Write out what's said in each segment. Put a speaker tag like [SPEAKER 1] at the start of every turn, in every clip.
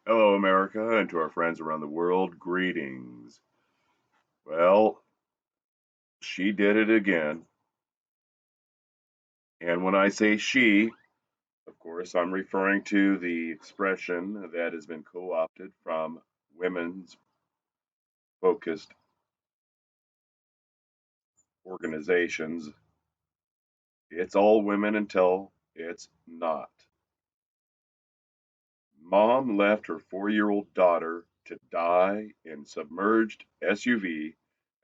[SPEAKER 1] Hello, America, and to our friends around the world, greetings. Well, she did it again. And when I say she, of course, I'm referring to the expression that has been co opted from women's focused organizations. It's all women until it's not. Mom left her 4-year-old daughter to die in submerged SUV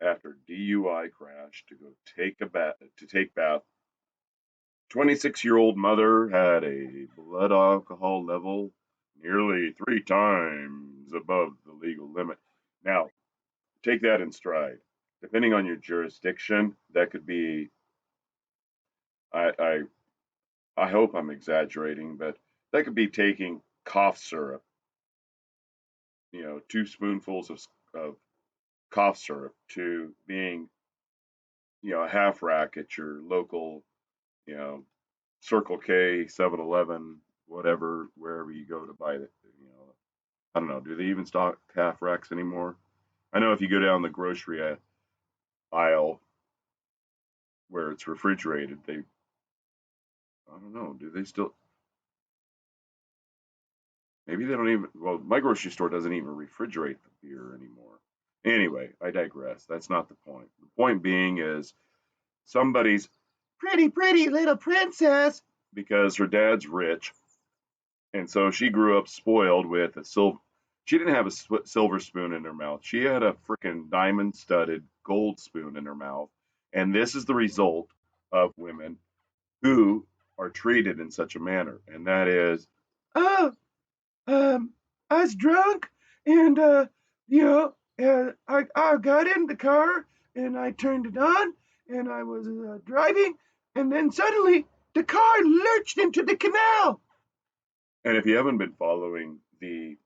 [SPEAKER 1] after DUI crash to go take bath. 26-year-old mother had a blood alcohol level nearly 3 times above the legal limit. Now, take that in stride. Depending on your jurisdiction, that could be, I, I, I hope I'm exaggerating, but that could be taking cough syrup, 2 spoonfuls of cough syrup to being, a half rack at your local, you know, Circle K, 7-Eleven, whatever, wherever you go to buy it. I don't know. Do they even stock half racks anymore? I know if you go down the grocery aisle where it's refrigerated, I don't know. Do they still? Maybe they don't even. Well, my grocery store doesn't even refrigerate the beer anymore. Anyway, I digress. That's not the point. The point being is somebody's pretty little princess because her dad's rich, and so she grew up spoiled with a silver. She didn't have a silver spoon in her mouth. She had a freaking diamond studded gold spoon in her mouth. And this is the result of women who are treated in such a manner. And that is, oh, I was drunk and, I got in the car and I turned it on and I was driving. And then suddenly the car lurched into the canal. And if you haven't been following the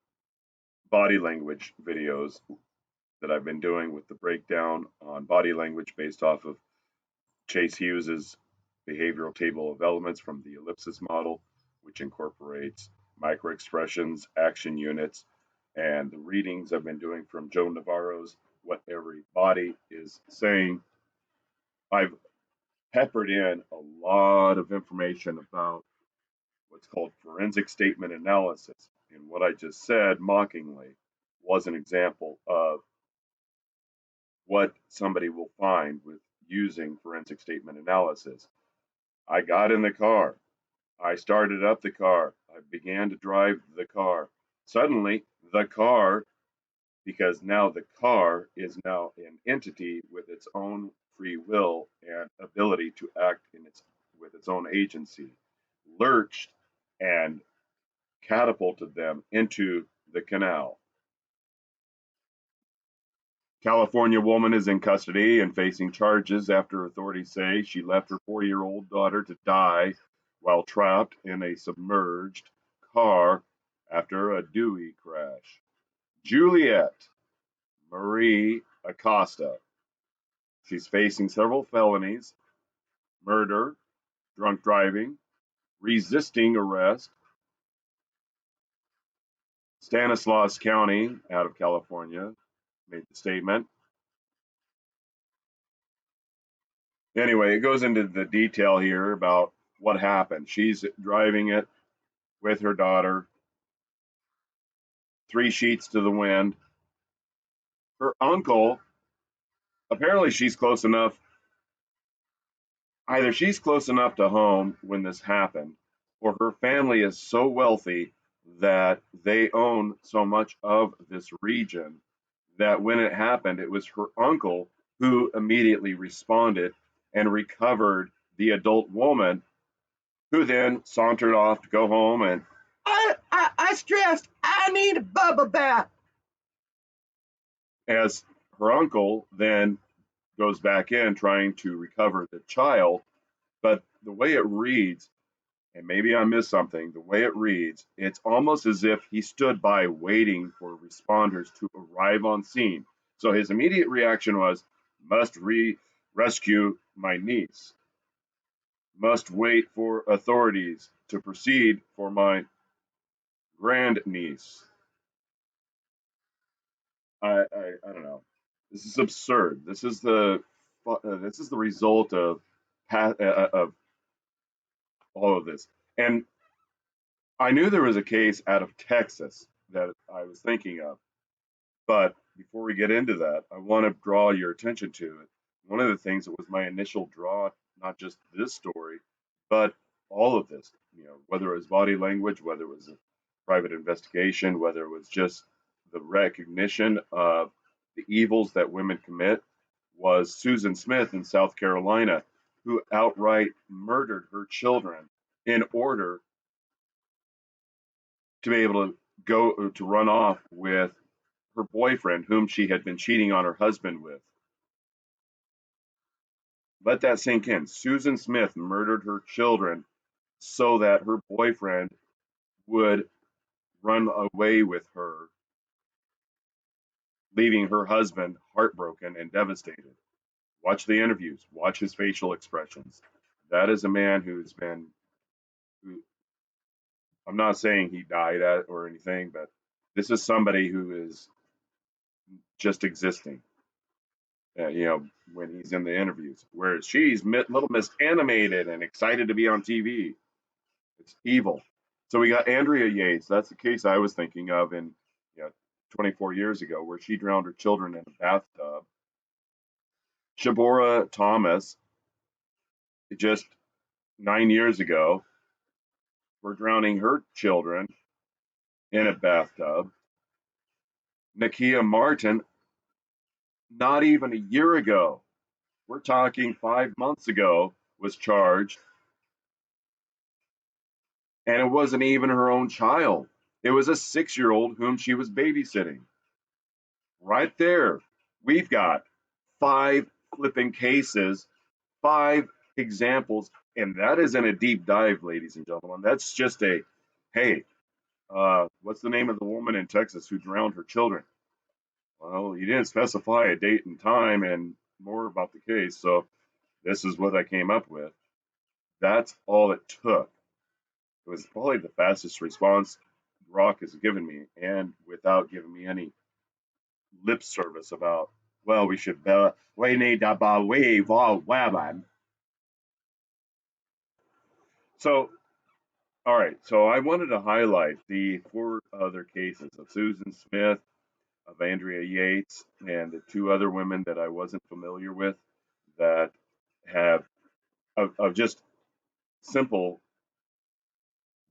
[SPEAKER 1] body language videos that I've been doing with the breakdown on body language based off of Chase Hughes's behavioral table of elements from the ellipsis model, which incorporates microexpressions, action units, and the readings I've been doing from Joe Navarro's What Every Body is Saying. I've peppered in a lot of information about what's called forensic statement analysis. And what I just said mockingly was an example of what somebody will find with using forensic statement analysis. I got in the car. I started up the car. I began to drive the car. Suddenly, the car, because now the car is now an entity with its own free will and ability to act with its own agency, lurched and catapulted them into the canal. California woman is in custody and facing charges after authorities say she left her 4-year-old daughter to die while trapped in a submerged car after a Dewey crash. Juliette Marie Acosta. She's facing several felonies: murder, drunk driving, resisting arrest. Stanislaus County out of California made the statement. Anyway, it goes into the detail here about what happened. She's driving it with her daughter, 3 sheets to the wind. Her uncle, apparently, either she's close enough to home when this happened, or her family is so wealthy that they own so much of this region that when it happened, it was her uncle who immediately responded and recovered the adult woman, who then sauntered off to go home and I stressed, I need a bubble bath. As her uncle then goes back in trying to recover the child. But the way it reads, and maybe I missed something, the way it reads, it's almost as if he stood by waiting for responders to arrive on scene. So his immediate reaction was, must rescue my niece, must wait for authorities to proceed for my grandniece.
[SPEAKER 2] I don't know. This is absurd. This is the result of of all of this. And I knew there was a case out of Texas that I was thinking of, but before we get into that, I want to draw your attention to it. One of the things that was my initial draw, not just this story, but all of this, whether it was body language, whether it was a private investigation, whether it was just the recognition of the evils that women commit, was Susan Smith in South Carolina, who outright murdered her children in order to be able to go to run off with her boyfriend, whom she had been cheating on her husband with. Let that sink in. Susan Smith murdered her children so that her boyfriend would run away with her, leaving her husband heartbroken and devastated. Watch the interviews, watch his facial expressions. That is a man who, I'm not saying he died at or anything, but this is somebody who is just existing. When he's in the interviews, whereas she's little Miss Animated and excited to be on TV. It's evil. So we got Andrea Yates. That's the case I was thinking of in, you know, 24 years ago, where she drowned her children in a bathtub. Shabora Thomas, just 9 years ago, for drowning her children in a bathtub. Nakia Martin, not even a year ago, we're talking 5 months ago, was charged, and it wasn't even her own child. It was a 6-year old whom she was babysitting. Right there, we've got 5 flipping cases, 5 examples, and that isn't a deep dive, ladies and gentlemen. That's just hey, what's the name of the woman in Texas who drowned her children? Well, you didn't specify a date and time and more about the case, so this is what I came up with. That's all it took. It was probably the fastest response Rock has given me, and without giving me any lip service about, well, we need to believe all women. So, all right. So I wanted to highlight the 4 other cases of Susan Smith, of Andrea Yates, and the 2 other women that I wasn't familiar with that have of just simple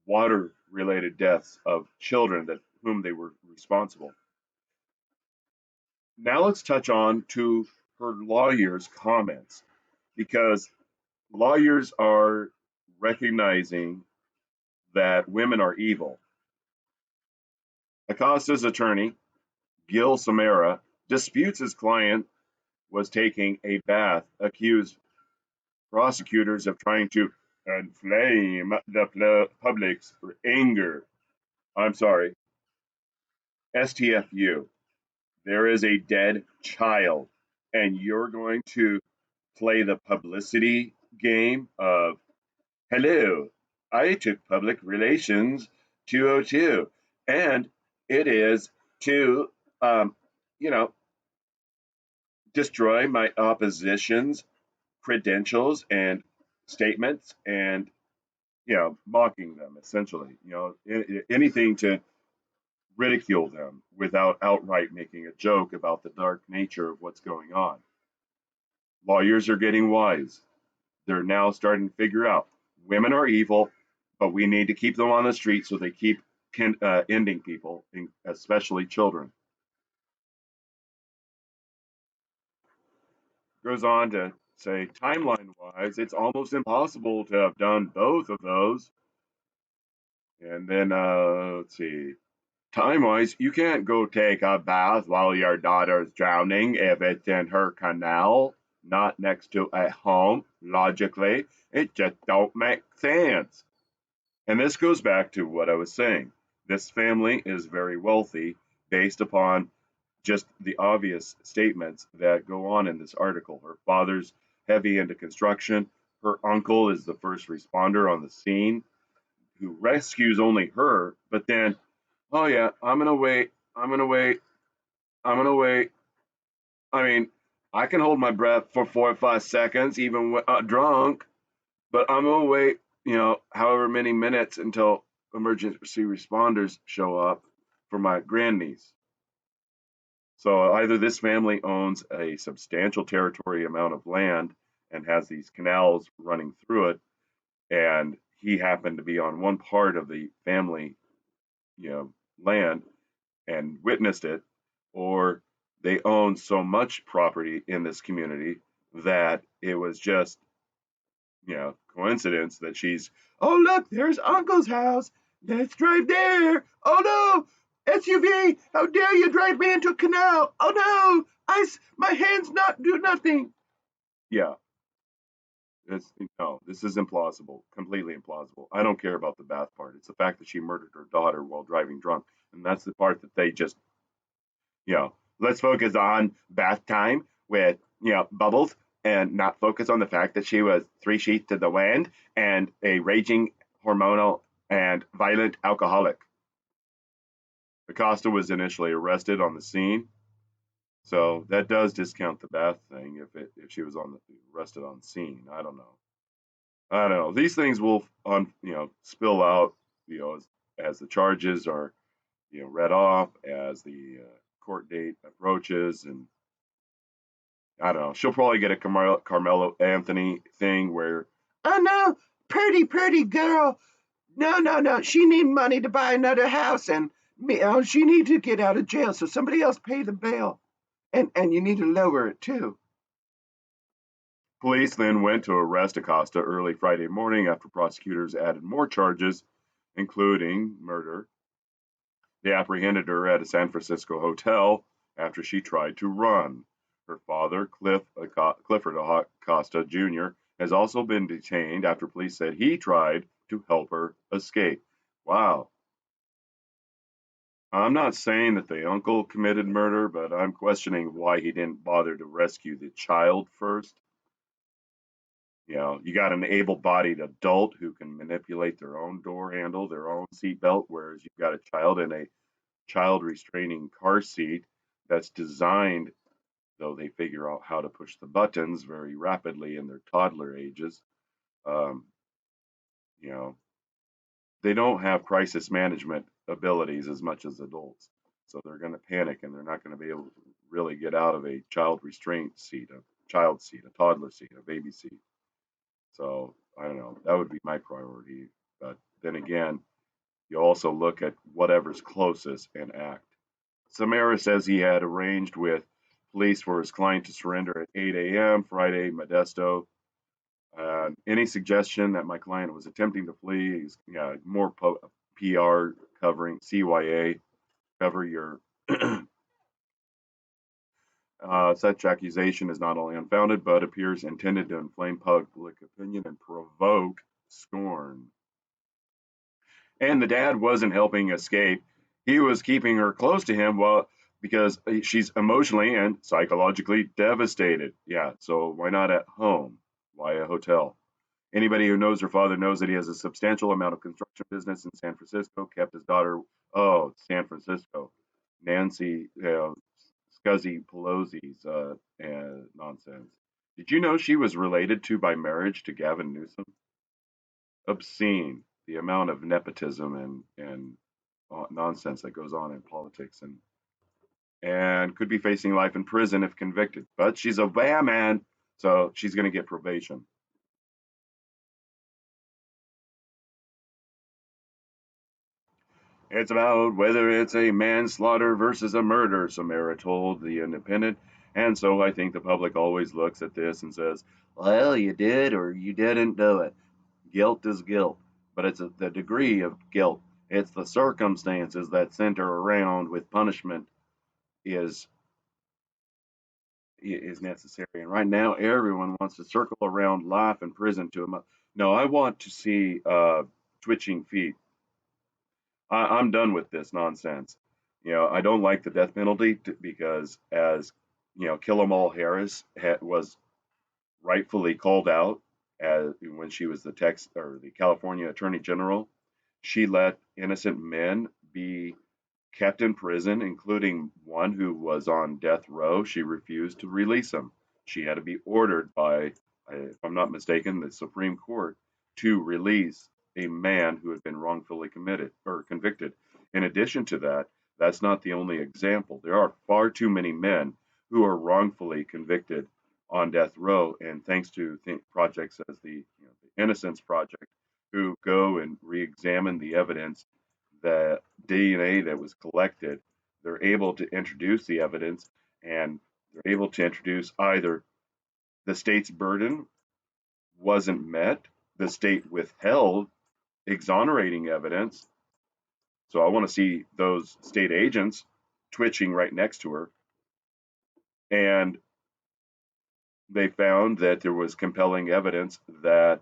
[SPEAKER 2] water related deaths of children that whom they were responsible. Now let's touch on to her lawyer's comments, because lawyers are recognizing that women are evil. Acosta's attorney, Gil Somera, disputes his client was taking a bath, accused prosecutors of trying to inflame the public's anger. I'm sorry, STFU. There is a dead child, and you're going to play the publicity game of, hello, I took public relations 202, and it is to, um, you know, destroy my opposition's credentials and statements and, mocking them essentially, anything to ridicule them without outright making a joke about the dark nature of what's going on. Lawyers are getting wise. They're now starting to figure out women are evil, but we need to keep them on the street so they keep ending people, especially children. Goes on to say, timeline wise, it's almost impossible to have done both of those. And then, let's see, time wise, you can't go take a bath while your daughter's drowning if it's in her canal, not next to a home. Logically, it just don't make sense. And this goes back to what I was saying. This family is very wealthy based upon just the obvious statements that go on in this article. Her father's heavy into construction. Her uncle is the first responder on the scene who rescues only her, but then, oh yeah, I'm going to wait. I'm gonna wait. I mean, I can hold my breath for 4 or 5 seconds, even when drunk, but I'm gonna wait, however many minutes until emergency responders show up for my grandniece. So either this family owns a substantial territory amount of land and has these canals running through it, and he happened to be on one part of the family, land and witnessed it, or they own so much property in this community that it was just, coincidence that she's,
[SPEAKER 1] Oh, look, there's Uncle's house. Let's drive there. Oh, no. SUV, how dare you drive me into a canal? Oh, no. My hands not do nothing.
[SPEAKER 2] yeah, it's, no, this is implausible, completely implausible. I don't care about the bath part. It's the fact that she murdered her daughter while driving drunk. And that's the part that they just, let's focus on bath time with, bubbles and not focus on the fact that she was 3 sheets to the wind and a raging hormonal and violent alcoholic. Acosta was initially arrested on the scene, so that does discount the bath thing if she was arrested on scene. I don't know. I don't know. These things will spill out, as the charges are read off, as the court date approaches, and I don't know. She'll probably get a Carmelo Anthony thing where,
[SPEAKER 1] Oh, no. Pretty girl. No, no, no. She need money to buy another house, and she need to get out of jail, so somebody else pay the bail. And you need to lower it, too.
[SPEAKER 2] police then went to arrest Acosta early Friday morning after prosecutors added more charges, including murder. They apprehended her at a San Francisco hotel after she tried to run. Her father, Clifford Acosta Jr., has also been detained after police said he tried to help her escape. Wow. I'm not saying that the uncle committed murder, but I'm questioning why he didn't bother to rescue the child first. You got an able-bodied adult who can manipulate their own door handle, their own seatbelt, whereas you've got a child in a child restraining car seat that's designed, though they figure out how to push the buttons very rapidly in their toddler ages. Um, you know, they don't have crisis management abilities as much as adults. So they're going to panic and they're not going to be able to really get out of a child restraint seat, a child seat, a toddler seat, a baby seat. So I don't know. That would be my priority. But then again, you also look at whatever's closest and act. Somera says he had arranged with police for his client to surrender at 8 a.m. Friday, Modesto. Any suggestion that my client was attempting to flee is, more PR covering CYA, cover your such accusation is not only unfounded but appears intended to inflame public opinion and provoke scorn. And the dad wasn't helping escape. He was keeping her close to him because she's emotionally and psychologically devastated. Yeah, so why not at home? Why a hotel? Anybody who knows her father knows that he has a substantial amount of construction business in San Francisco, kept his daughter, oh, San Francisco, Nancy Scuzzy Pelosi's nonsense. Did you know she was related to by marriage to Gavin Newsom? Obscene, the amount of nepotism and nonsense that goes on in politics, and could be facing life in prison if convicted. But she's a man, so she's going to get probation. It's about whether it's a manslaughter versus a murder, Somera told The Independent. And so I think the public always looks at this and says, well, you did or you didn't do it. Guilt is guilt, but it's the degree of guilt. It's the circumstances that center around with punishment is is necessary. And right now, everyone wants to circle around life in prison to a. No, I want to see twitching feet. I'm done with this nonsense. I don't like the death penalty because, as Kill 'Em All Harris was rightfully called out as when she was the California Attorney General, she let innocent men be kept in prison, including one who was on death row. She refused to release him. She had to be ordered by, if I'm not mistaken, the Supreme Court to release a man who had been wrongfully committed or convicted. In addition to that, that's not the only example. There are far too many men who are wrongfully convicted on death row, and thanks to projects as the Innocence Project, who go and re-examine the evidence, the DNA that was collected, they're able to introduce the evidence, and they're able to introduce either the state's burden wasn't met, the state withheld exonerating evidence. So I want to see those state agents twitching right next to her. And they found that there was compelling evidence that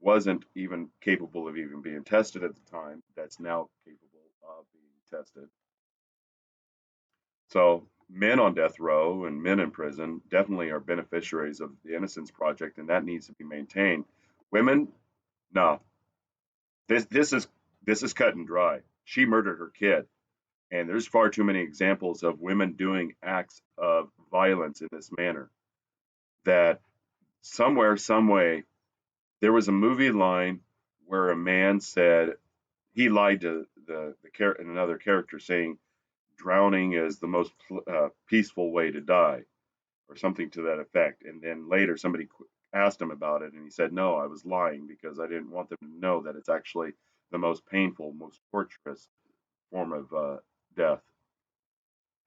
[SPEAKER 2] wasn't even capable of even being tested at the time, that's now capable of being tested. So men on death row and men in prison definitely are beneficiaries of the Innocence Project, and that needs to be maintained. Women, no, this is cut and dry. She murdered her kid, and there's far too many examples of women doing acts of violence in this manner. That somewhere, some way, there was a movie line where a man said he lied to another character, saying drowning is the most peaceful way to die, or something to that effect. And then later somebody asked him about it, and he said, "No, I was lying because I didn't want them to know that it's actually the most painful, most torturous form of death."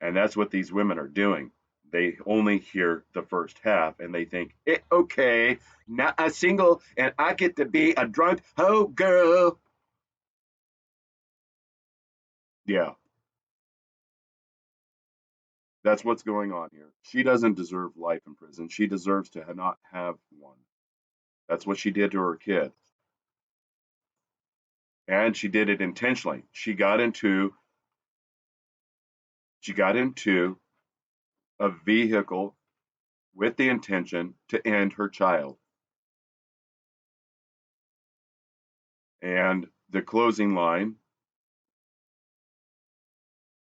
[SPEAKER 2] And that's what these women are doing. They only hear the first half and they think, okay, now I'm single and I get to be a drunk hoe girl. Yeah, that's what's going on here. She doesn't deserve life in prison. She deserves to not have one. That's what she did to her kid. And she did it intentionally. She got into a vehicle with the intention to end her child. And the closing line,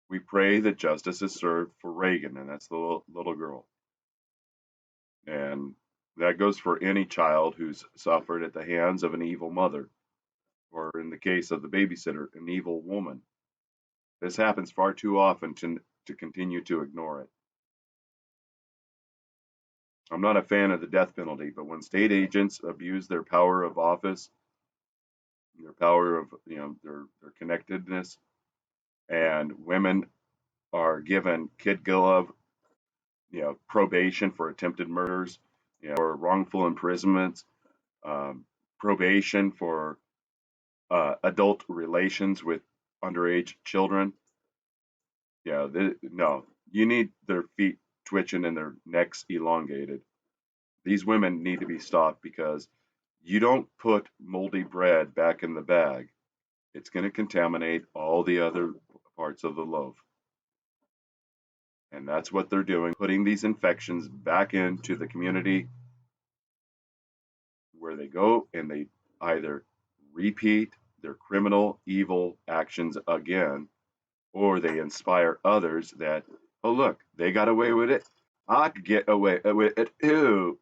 [SPEAKER 2] we pray that justice is served for Reagan, and that's the little girl. And that goes for any child who's suffered at the hands of an evil mother, or in the case of the babysitter, an evil woman. This happens far too often to continue to ignore it. I'm not a fan of the death penalty, but when state agents abuse their power of office, their power of their connectedness, and women are given kid glove, probation for attempted murders, or wrongful imprisonments, probation for adult relations with underage children. No, you need their feet twitching and their necks elongated. These women need to be stopped because you don't put moldy bread back in the bag. It's going to contaminate all the other parts of the loaf. And that's what they're doing, putting these infections back into the community where they go and they either repeat their criminal, evil actions again, or they inspire others that, oh, look, they got away with it. I could get away with it too.